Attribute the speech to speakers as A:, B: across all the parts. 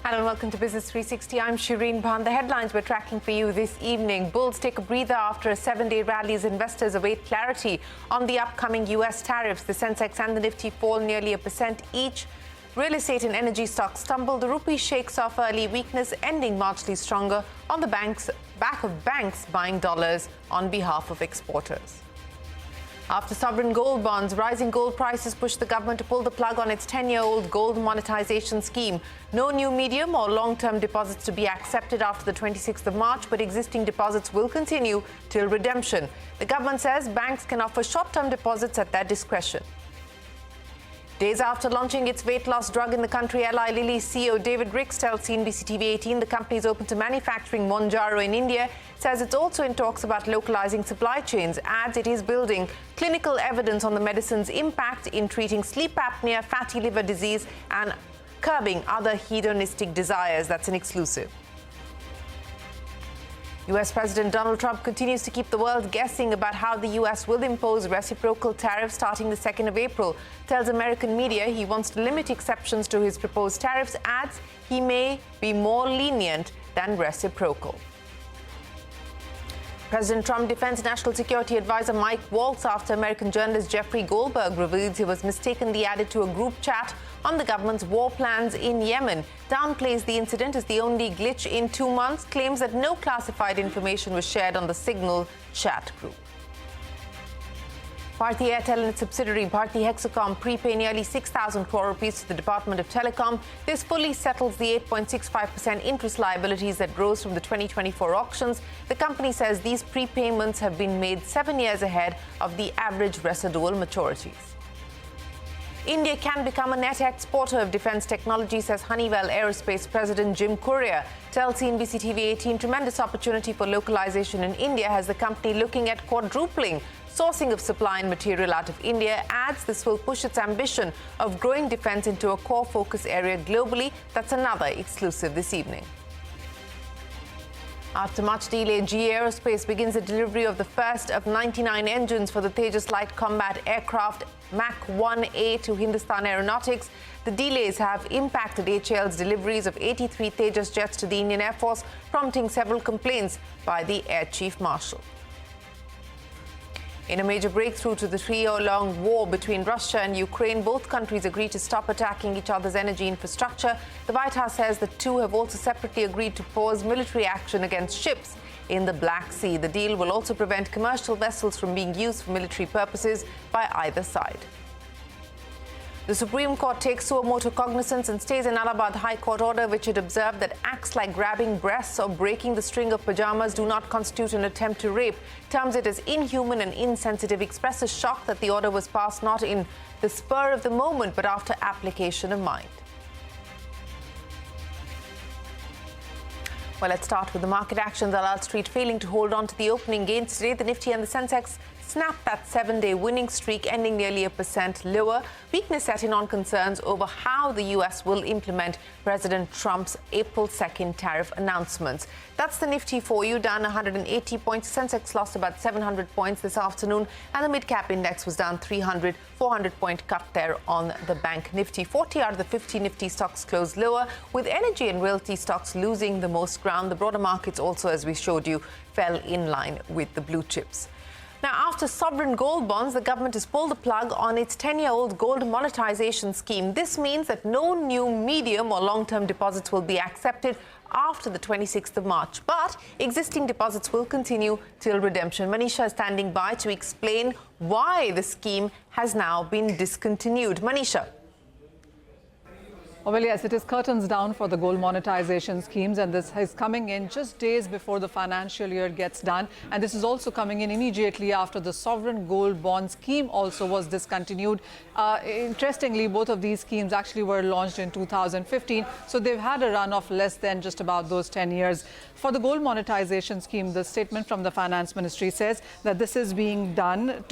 A: Hello and welcome to Business 360. I'm Shireen Bhan. The headlines we're tracking for you this evening. Bulls take a breather after a 7-day rally as investors await clarity on the upcoming US tariffs. The Sensex and the Nifty fall nearly 1% each. Real estate and energy stocks stumble. The rupee shakes off early weakness, ending marginally stronger on the back of banks buying dollars on behalf of exporters. After sovereign gold bonds, rising gold prices pushed the government to pull the plug on its 10-year-old gold monetization scheme. No new medium or long-term deposits to be accepted after the 26th of March, but existing deposits will continue till redemption. The government says banks can offer short-term deposits at their discretion. Days after launching its weight loss drug in the country, Eli Lilly CEO David Ricks tells CNBC TV 18 the company is open to manufacturing Mounjaro in India, says it's also in talks about localizing supply chains, adds it is building clinical evidence on the medicine's impact in treating sleep apnea, fatty liver disease and curbing other hedonistic desires. That's an exclusive. US President Donald Trump continues to keep the world guessing about how the US will impose reciprocal tariffs starting the 2nd of April. Tells American media he wants to limit exceptions to his proposed tariffs, adds he may be more lenient than reciprocal. President Trump defends National Security Advisor Mike Waltz after American journalist Jeffrey Goldberg reveals he was mistakenly added to a group chat on the government's war plans in Yemen. Downplays the incident as the only glitch in 2 months, claims that no classified information was shared on the Signal chat group. BhartiAirtel and its subsidiary Bharti Hexacom prepay nearly 6,000 crore rupees to the Department of Telecom. This fully settles the 8.65% interest liabilities that rose from the 2024 auctions. The company says these prepayments have been made 7 years ahead of the average residual maturities. India can become a net exporter of defense technology, says Honeywell Aerospace President Jim Courier. Tells CNBC TV 18 tremendous opportunity for localization in India has the company looking at quadrupling sourcing of supply and material out of India, adds this will push its ambition of growing defense into a core focus area globally. That's another exclusive this evening. After much delay, GE Aerospace begins the delivery of the first of 99 engines for the Tejas light combat aircraft Mach 1A to Hindustan Aeronautics. The delays have impacted HAL's deliveries of 83 Tejas jets to the Indian Air Force, prompting several complaints by the Air Chief Marshal. In a major breakthrough to the 3-year-long war between Russia and Ukraine, both countries agreed to stop attacking each other's energy infrastructure. The White House says the two have also separately agreed to pause military action against ships in the Black Sea. The deal will also prevent commercial vessels from being used for military purposes by either side. The Supreme Court takes suo motu cognizance and stays an Allahabad High Court order which had observed that acts like grabbing breasts or breaking the string of pajamas do not constitute an attempt to rape, terms it as inhuman and insensitive, expresses shock that the order was passed not in the spur of the moment but after application of mind. Well, let's start with the market actions. DStreet failing to hold on to the opening gains today. The Nifty and the Sensex snapped that 7-day winning streak, ending nearly 1% lower. Weakness set in on concerns over how the US will implement President Trump's April 2nd tariff announcements. That's the Nifty for you, down 180 points. Sensex lost about 700 points this afternoon, and the mid-cap index was down 400-point cut there on the bank Nifty. 40 out of the 50 Nifty stocks closed lower, with energy and realty stocks losing the most ground. The broader markets also, as we showed you, fell in line with the blue chips. Now, after sovereign gold bonds, the government has pulled the plug on its 10-year-old gold monetization scheme. This means that no new medium or long-term deposits will be accepted after the 26th of March. But existing deposits will continue till redemption. Manisha is standing by to explain why the scheme has now been discontinued. Manisha.
B: Well, yes, it is curtains down for the gold monetization schemes, and this is coming in just days before the financial year gets done. And this is also coming in immediately after the sovereign gold bond scheme also was discontinued. Interestingly, both of these schemes actually were launched in 2015, so they've had a run of less than just about those 10 years. For the gold monetization scheme, the statement from the Finance Ministry says that this is being done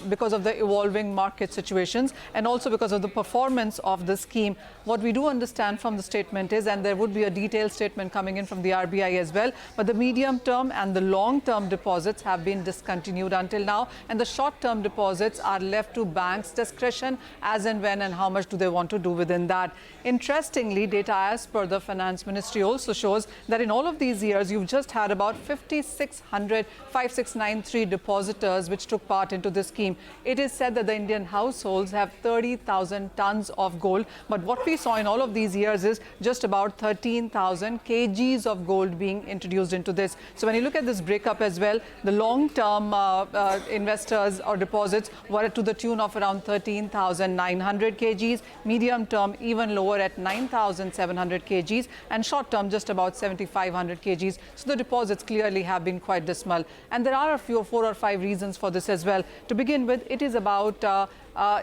B: because of the evolving market situations and also because of the performance of the scheme. What we do understand from the statement is, and there would be a detailed statement coming in from the RBI as well, but the medium-term and the long-term deposits have been discontinued until now, and the short-term deposits are left to banks' discretion as and when and how much do they want to do within that. Interestingly, data as per the Finance Ministry also shows that in all of these years, you've just had about 5693 depositors which took part into this scheme. It is said that the Indian households have 30,000 tons of gold, but what we saw in all of these years is just about 13,000 kgs of gold being introduced into this. So when you look at this breakup as well, the long-term investors or deposits were to the tune of around 13,900 kgs, medium-term even lower at 9,700 kgs, and short-term just about 7,500 kgs. So the deposits clearly have been quite dismal. And there are a few, 4 or 5 reasons for this as well. To begin with, it is about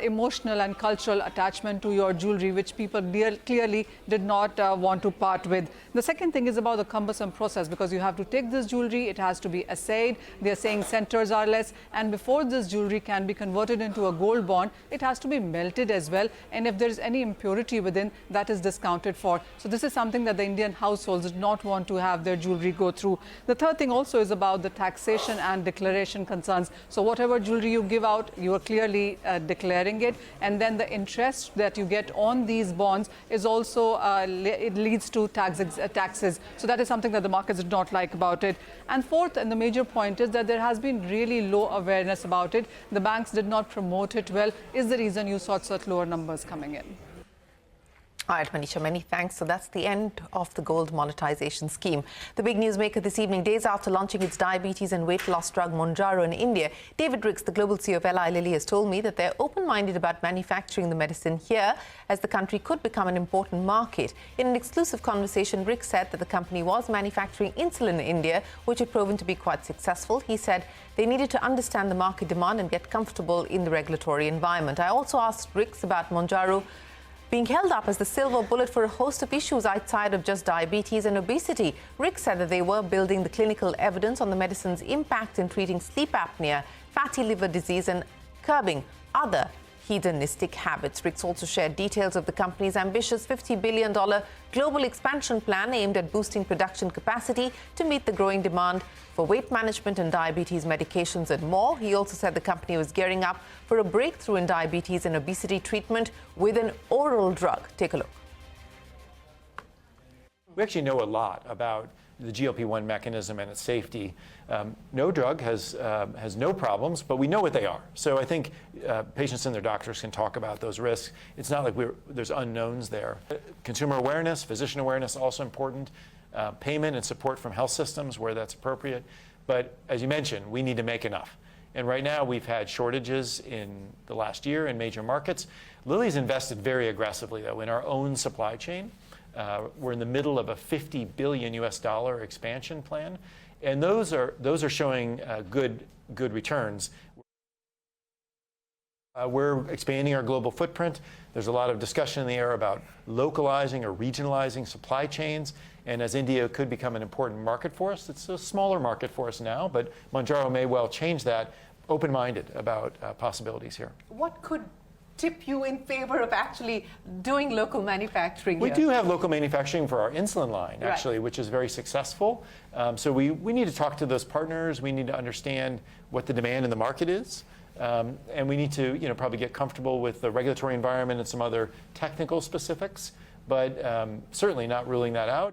B: emotional and cultural attachment to your jewelry, which people clearly did not want to part with. The second thing is about the cumbersome process, because you have to take this jewelry, it has to be assayed. They are saying centers are less, and before this jewelry can be converted into a gold bond, it has to be melted as well. And if there is any impurity within, that is discounted for. So this is something that the Indian households did not want to have their jewelry go through. The third thing also is about the taxation and declaration concerns. So whatever jewelry you give out, you are clearly declaring it, and then the interest that you get on these bonds is also it leads to taxes. So that is something that the markets did not like about it. And fourth, and the major point is that there has been really low awareness about it. The banks did not promote it well, is the reason you saw such lower numbers coming in.
A: All right, Manisha, many thanks. So that's the end of the gold monetization scheme. The big newsmaker this evening, days after launching its diabetes and weight loss drug Mounjaro in India, David Ricks, the global CEO of Eli Lilly, has told me that they're open-minded about manufacturing the medicine here, as the country could become an important market. In an exclusive conversation, Ricks said that the company was manufacturing insulin in India, which had proven to be quite successful. He said they needed to understand the market demand and get comfortable in the regulatory environment. I also asked Ricks about Mounjaro being held up as the silver bullet for a host of issues outside of just diabetes and obesity. Rick said that they were building the clinical evidence on the medicine's impact in treating sleep apnea, fatty liver disease, and curbing other hedonistic habits. Ricks also shared details of the company's ambitious $50 billion global expansion plan aimed at boosting production capacity to meet the growing demand for weight management and diabetes medications and more. He also said the company was gearing up for a breakthrough in diabetes and obesity treatment with an oral drug. Take a look.
C: We actually know a lot about the GLP-1 mechanism and its safety. No drug has no problems, but we know what they are. So I think patients and their doctors can talk about those risks. It's not like there's unknowns there. Consumer awareness, physician awareness, also important. Payment and support from health systems where that's appropriate. But as you mentioned, we need to make enough. And right now we've had shortages in the last year in major markets. Lilly's invested very aggressively, though, in our own supply chain. We're in the middle of a $50 billion expansion plan, and those are showing good returns. We're expanding our global footprint. There's a lot of discussion in the air about localizing or regionalizing supply chains, and as India could become an important market for us, it's a smaller market for us now, but Mounjaro may well change that. Open-minded about possibilities here.
A: What could tip you in favor of actually doing local manufacturing
C: We
A: here?
C: do have local manufacturing for our insulin line, actually,
A: Right.
C: which is very successful. So we need to talk to those partners. We need to understand what the demand in the market is. And we need to probably get comfortable with the regulatory environment and some other technical specifics, but certainly not ruling that out.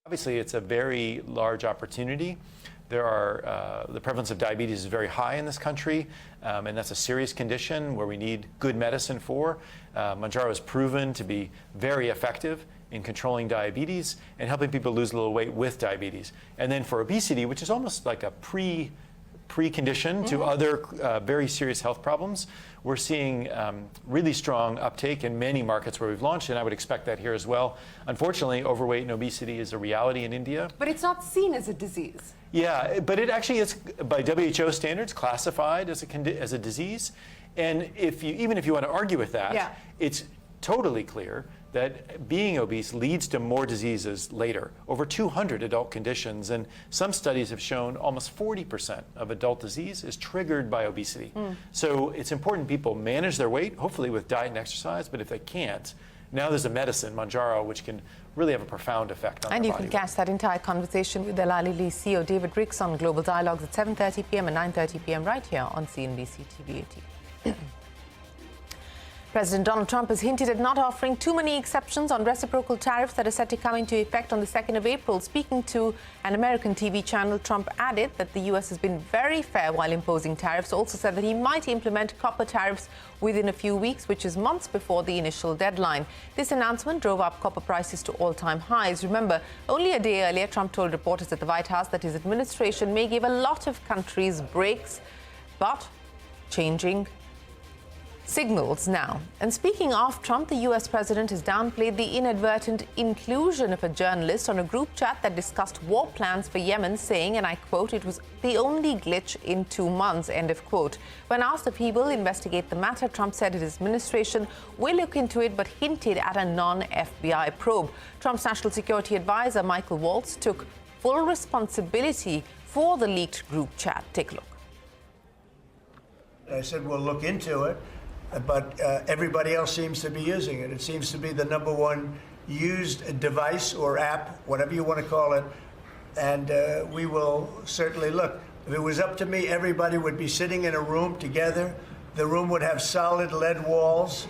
C: Obviously, it's a very large opportunity. There are, the prevalence of diabetes is very high in this country, and that's a serious condition where we need good medicine for. Mounjaro has proven to be very effective in controlling diabetes and helping people lose a little weight with diabetes. And then for obesity, which is almost like a precondition to other very serious health problems, we're seeing really strong uptake in many markets where we've launched, and I would expect that here as well. Unfortunately, overweight and obesity is a reality in India.
A: But it's not seen as a disease.
C: Yeah, but it actually is, by WHO standards, classified as a disease. And even if you want to argue with that,
A: Yeah.
C: it's totally clear that being obese leads to more diseases later, over 200 adult conditions. And some studies have shown almost 40% of adult disease is triggered by obesity. So it's important people manage their weight, hopefully with diet and exercise, but if they can't, now there's a medicine, Mounjaro, which can really have a profound effect on their body.
A: And you can catch that entire conversation with Eli Lilly CEO David Ricks on Global Dialogues at 7:30 p.m. and 9:30 p.m. right here on CNBC TV 18. President Donald Trump has hinted at not offering too many exceptions on reciprocal tariffs that are set to come into effect on the 2nd of April. Speaking to an American TV channel, Trump added that the U.S. has been very fair while imposing tariffs, also said that he might implement copper tariffs within a few weeks, which is months before the initial deadline. This announcement drove up copper prices to all-time highs. Remember, only a day earlier, Trump told reporters at the White House that his administration may give a lot of countries breaks, but changing signals now. And speaking of Trump, the U.S. president has downplayed the inadvertent inclusion of a journalist on a group chat that discussed war plans for Yemen, saying, and I quote, "It was the only glitch in 2 months," end of quote. When asked if he will investigate the matter, Trump said his administration will look into it, but hinted at a non-FBI probe. Trump's national security advisor, Michael Waltz, took full responsibility for the leaked group chat. Take a look.
D: I said, we'll look into it. But everybody else seems to be using it. It seems to be the #1 used device or app, whatever you want to call it, and we will certainly look. If it was up to me, everybody would be sitting in a room together. The room would have solid lead walls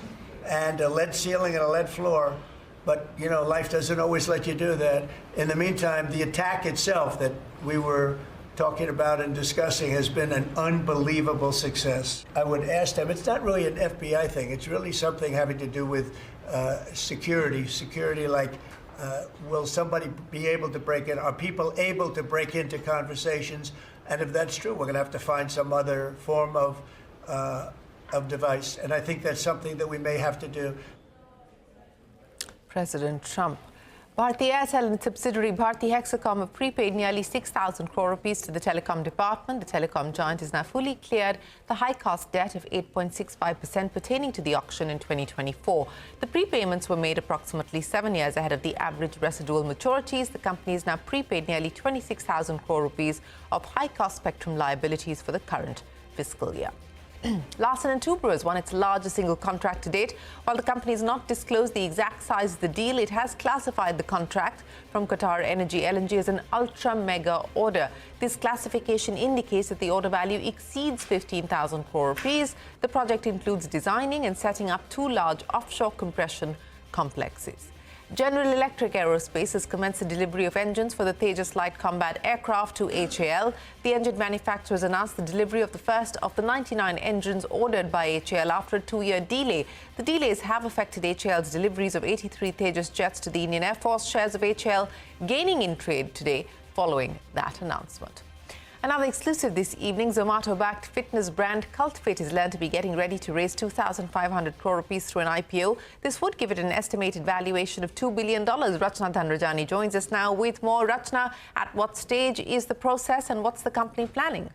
D: and a lead ceiling and a lead floor. But, you know, life doesn't always let you do that. In the meantime, the attack itself that we were talking about and discussing has been an unbelievable success. I would ask them, it's not really an FBI thing. It's really something having to do with security. Security like, will somebody be able to break in? Are people able to break into conversations? And if that's true, we're going to have to find some other form of device. And I think that's something that we may have to do.
A: President Trump. BhartiAirtel and subsidiary Bharti Hexacom have prepaid nearly 6,000 crore rupees to the telecom department. The telecom giant is now fully cleared the high-cost debt of 8.65% pertaining to the auction in 2024. The prepayments were made approximately 7 years ahead of the average residual maturities. The company has now prepaid nearly 26,000 crore rupees of high-cost spectrum liabilities for the current fiscal year. Larsen & Toubro has won its largest single contract to date. While the company has not disclosed the exact size of the deal, it has classified the contract from Qatar Energy LNG as an ultra-mega order. This classification indicates that the order value exceeds 15,000 crore rupees. The project includes designing and setting up 2 large offshore compression complexes. General Electric Aerospace has commenced the delivery of engines for the Tejas light combat aircraft to HAL. The engine manufacturers announced the delivery of the first of the 99 engines ordered by HAL after a 2-year delay. The delays have affected HAL's deliveries of 83 Tejas jets to the Indian Air Force. Shares of HAL gaining in trade today following that announcement. Another exclusive this evening, Zomato-backed fitness brand Cult.fit is learned to be getting ready to raise 2,500 crore rupees through an IPO. This would give it an estimated valuation of $2 billion. Rachna Dhanrajani joins us now with more. Rachna, at what stage is the process and what's the company planning?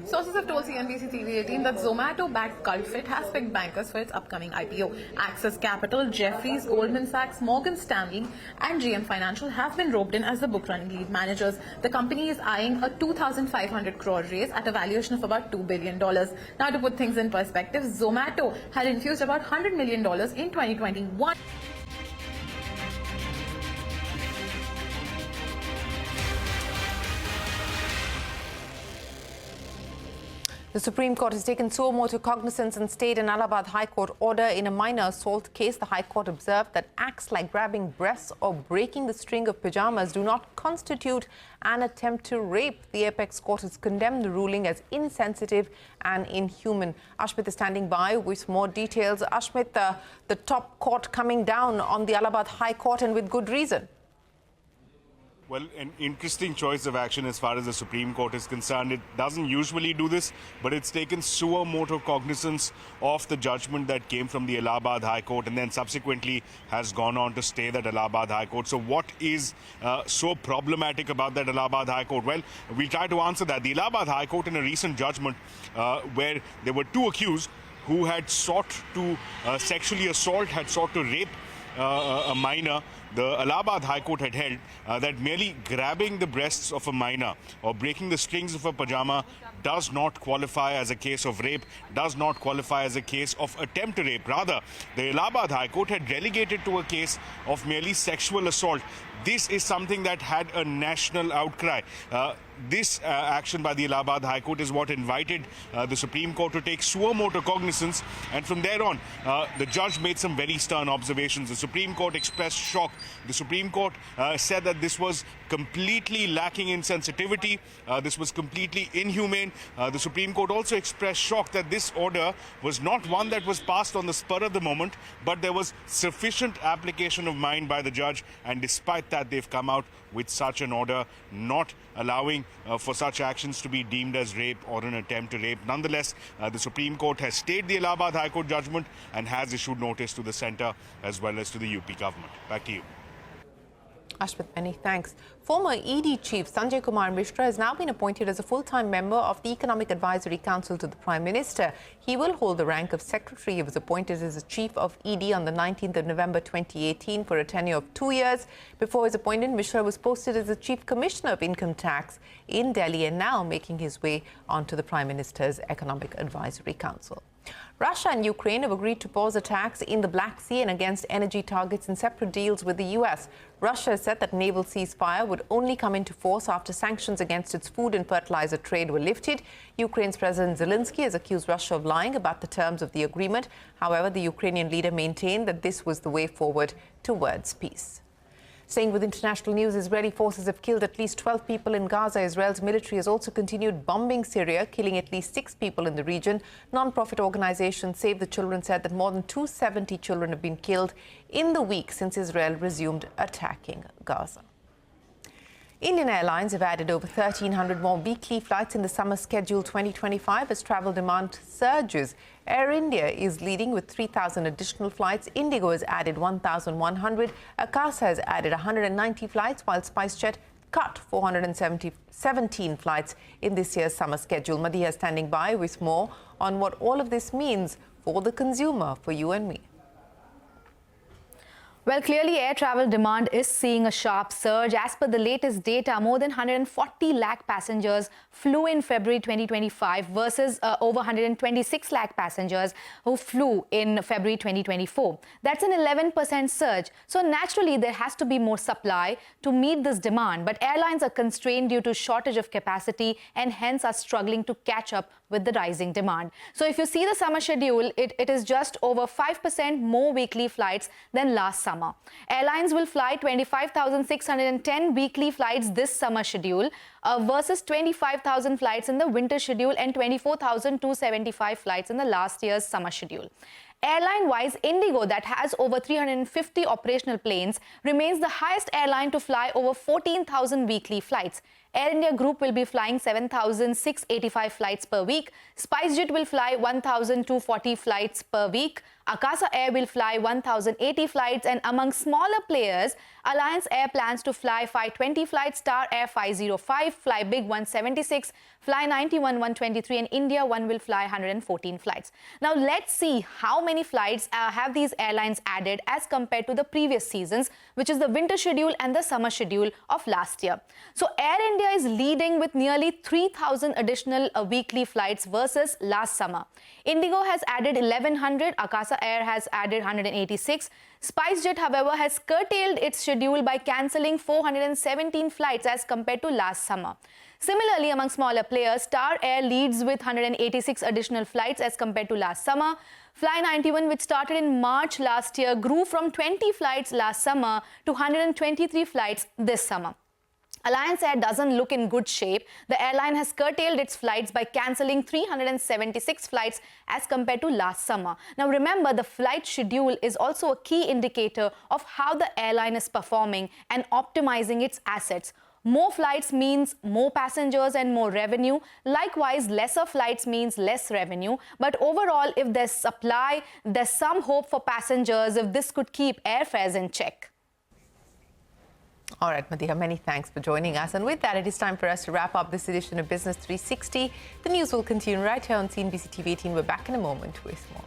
E: Sources have told CNBC TV 18 that Zomato-backed Cult.fit has picked bankers for its upcoming IPO. Axis Capital, Jefferies, Goldman Sachs, Morgan Stanley and GM Financial have been roped in as the book-running lead managers. The company is eyeing a 2,500 crore raise at a valuation of about $2 billion. Now, to put things in perspective, Zomato had infused about $100 million in 2021.
A: The Supreme Court has taken suo motu cognizance and stayed an Allahabad High Court order in a minor assault case. The High Court observed that acts like grabbing breasts or breaking the string of pajamas do not constitute an attempt to rape. The apex court has condemned the ruling as insensitive and inhuman. Ashmit is standing by with more details. Ashmit, the top court coming down on the Allahabad High Court, and with good reason.
F: Well, an interesting choice of action as far as the Supreme Court is concerned. It doesn't usually do this, but it's taken suo motu cognizance of the judgment that came from the Allahabad High Court and then subsequently has gone on to stay that Allahabad High Court. So what is so problematic about that Allahabad High Court? Well, we'll try to answer that. The Allahabad High Court in a recent judgment where there were 2 accused who had sought to sexually assault, had sought to rape a minor. The Allahabad High Court had held that merely grabbing the breasts of a minor or breaking the strings of a pajama does not qualify as a case of rape, does not qualify as a case of attempt to rape. Rather, the Allahabad High Court had relegated to a case of merely sexual assault. This is something that had a national outcry. This action by the Allahabad High Court is what invited the Supreme Court to take suo motu cognizance, and from there on, the judge made some very stern observations. The Supreme Court expressed shock. The Supreme Court said that this was completely lacking in sensitivity. This was completely inhumane. The Supreme Court also expressed shock that this order was not one that was passed on the spur of the moment, but there was sufficient application of mind by the judge, and despite that, they've come out with such an order, not allowing for such actions to be deemed as rape or an attempt to rape. Nonetheless, the Supreme Court has stayed the Allahabad High Court judgment and has issued notice to the centre as well as to the UP government. Back to you.
A: Ashwat, many thanks. Former ED Chief Sanjay Kumar Mishra has now been appointed as a full-time member of the Economic Advisory Council to the Prime Minister. He will hold the rank of Secretary. He was appointed as the Chief of ED on the 19th of November 2018 for a tenure of 2 years. Before his appointment, Mishra was posted as the Chief Commissioner of Income Tax in Delhi and now making his way onto the Prime Minister's Economic Advisory Council. Russia and Ukraine have agreed to pause attacks in the Black Sea and against energy targets in separate deals with the US. Russia has said that naval ceasefire would only come into force after sanctions against its food and fertilizer trade were lifted. Ukraine's President Zelensky has accused Russia of lying about the terms of the agreement. However, the Ukrainian leader maintained that this was the way forward towards peace. Staying with international news, Israeli forces have killed at least 12 people in Gaza. Israel's military has also continued bombing Syria, killing at least 6 people in the region. Non-profit organization Save the Children said that more than 270 children have been killed in the week since Israel resumed attacking Gaza. Indian Airlines have added over 1,300 more weekly flights in the summer schedule 2025 as travel demand surges. Air India is leading with 3,000 additional flights. Indigo has added 1,100. Akasa has added 190 flights, while SpiceJet cut 417 flights in this year's summer schedule. Madhya is standing by with more on what all of this means for the consumer, for you and me.
G: Well, clearly air travel demand is seeing a sharp surge. As per the latest data, more than 140 lakh passengers flew in February 2025 versus over 126 lakh passengers who flew in February 2024. That's an 11% surge. So naturally, there has to be more supply to meet this demand. But airlines are constrained due to shortage of capacity and hence are struggling to catch up with the rising demand. So if you see the summer schedule, it is just over 5% more weekly flights than last summer. Airlines will fly 25,610 weekly flights this summer schedule versus 25,000 flights in the winter schedule and 24,275 flights in the last year's summer schedule. Airline-wise, Indigo, that has over 350 operational planes, remains the highest airline to fly over 14,000 weekly flights. Air India Group will be flying 7,685 flights per week. SpiceJet will fly 1,240 flights per week. Akasa Air will fly 1,080 flights, and among smaller players, Alliance Air plans to fly 520 flights, Star Air 505, Fly Big 176, Fly 91 123, and India One will fly 114 flights. Now let's see how many flights have these airlines added as compared to the previous seasons, which is the winter schedule and the summer schedule of last year. So Air India is leading with nearly 3,000 additional weekly flights versus last summer. Indigo has added 1,100, Akasa Air has added 186. SpiceJet, however, has curtailed its schedule by cancelling 417 flights as compared to last summer. Similarly, among smaller players, Star Air leads with 186 additional flights as compared to last summer. Fly 91, which started in March last year, grew from 20 flights last summer to 123 flights this summer. Alliance Air doesn't look in good shape. The airline has curtailed its flights by cancelling 376 flights as compared to last summer. Now remember, the flight schedule is also a key indicator of how the airline is performing and optimizing its assets. More flights means more passengers and more revenue. Likewise, lesser flights means less revenue. But overall, if there's supply, there's some hope for passengers if this could keep airfares in check.
A: All right, Madhiya, many thanks for joining us. And with that, it is time for us to wrap up this edition of Business 360. The news will continue right here on CNBC TV 18. We're back in a moment with more.